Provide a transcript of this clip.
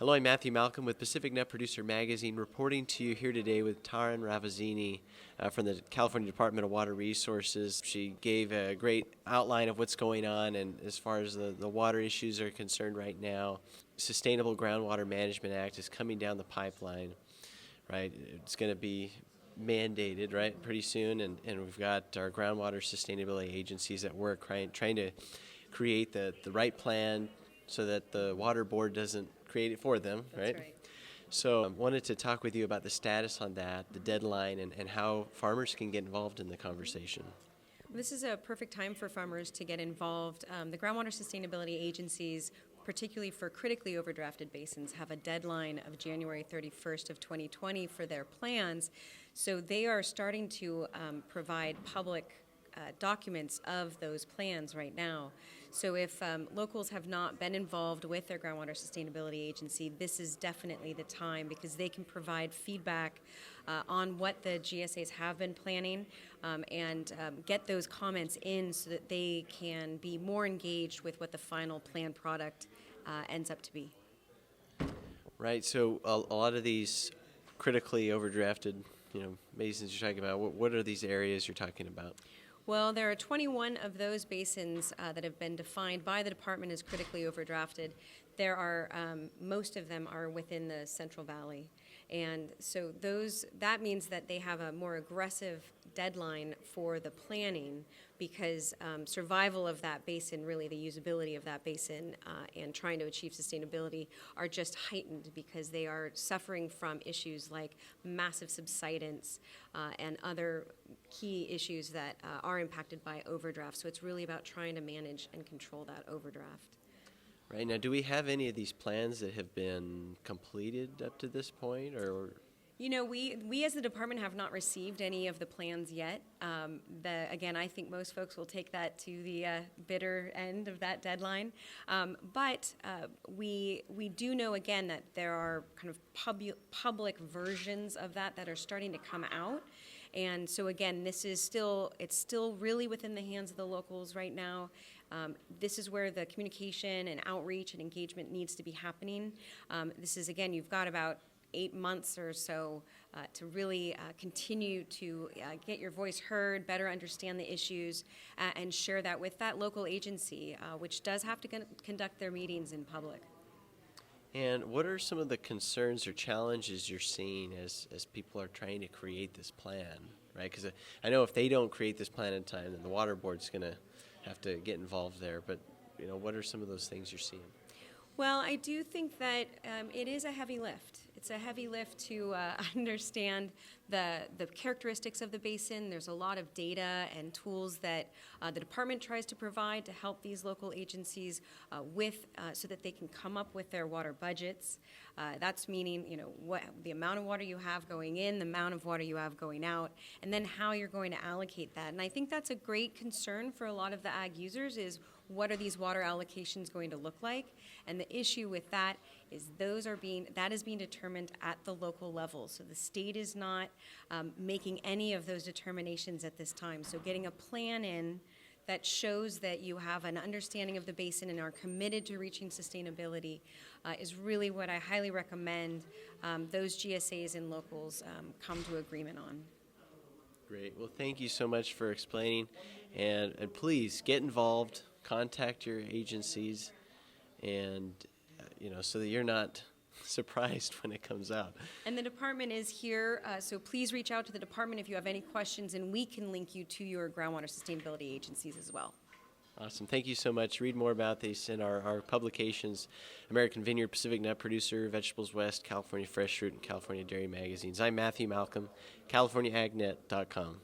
Hello, I'm Matthew Malcolm with Pacific Nut Producer Magazine, reporting to you here today with Taryn Ravazzini from the California Department of Water Resources. She gave a great outline of what's going on, and as far as the water issues are concerned right now, Sustainable Groundwater Management Act is coming down the pipeline, right? It's going to be mandated, right, pretty soon, and we've got our Groundwater Sustainability Agencies at work trying to create the right plan so that the water board doesn't create it for them, right? That's right. So I wanted to talk with you about the status on that, the deadline, and how farmers can get involved in the conversation. This is a perfect time for farmers to get involved. The Groundwater Sustainability Agencies, particularly for critically overdrafted basins, have a deadline of January 31st of 2020 for their plans. So they are starting to provide public documents of those plans right now. So if locals have not been involved with their Groundwater Sustainability Agency, this is definitely the time, because they can provide feedback on what the GSAs have been planning and get those comments in so that they can be more engaged with what the final plan product ends up to be. Right, so a lot of these critically overdrafted, basins you're talking about, what are these areas you're talking about? Well, there are 21 of those basins that have been defined by the department as critically overdrafted. There are, most of them are within the Central Valley. And so that means that they have a more aggressive deadline for the planning, because survival of that basin, really the usability of that basin and trying to achieve sustainability are just heightened, because they are suffering from issues like massive subsidence and other key issues that are impacted by overdraft. So it's really about trying to manage and control that overdraft. Right, now do we have any of these plans that have been completed up to this point, or? We as the department have not received any of the plans yet. Again, I think most folks will take that to the bitter end of that deadline. But we do know, again, that there are kind of public versions of that are starting to come out. And so again, it's still really within the hands of the locals right now. This is where the communication and outreach and engagement needs to be happening. This is, again, you've got about 8 months or so to really continue to get your voice heard, better understand the issues, and share that with that local agency, which does have to conduct their meetings in public. And what are some of the concerns or challenges you're seeing as people are trying to create this plan, right? Because I know if they don't create this plan in time, then the water board's going to have to get involved there. But, what are some of those things you're seeing? Well, I do think that it is a heavy lift. It's a heavy lift to understand the characteristics of the basin. There's a lot of data and tools that the department tries to provide to help these local agencies so that they can come up with their water budgets. That's meaning, what the amount of water you have going in, the amount of water you have going out, and then how you're going to allocate that. And I think that's a great concern for a lot of the ag users, is what are these water allocations going to look like? And the issue with that is that is being determined at the local level. So the state is not making any of those determinations at this time. So getting a plan in that shows that you have an understanding of the basin and are committed to reaching sustainability is really what I highly recommend those GSAs and locals come to agreement on. Great. Well, thank you so much for explaining. And please get involved, contact your agencies, and so that you're not surprised when it comes out. And the department is here, so please reach out to the department if you have any questions, and we can link you to your groundwater sustainability agencies as well. Awesome. Thank you so much. Read more about these in our publications: American Vineyard, Pacific Nut Producer, Vegetables West, California Fresh Fruit, and California Dairy magazines. I'm Matthew Malcolm, CaliforniaAgNet.com.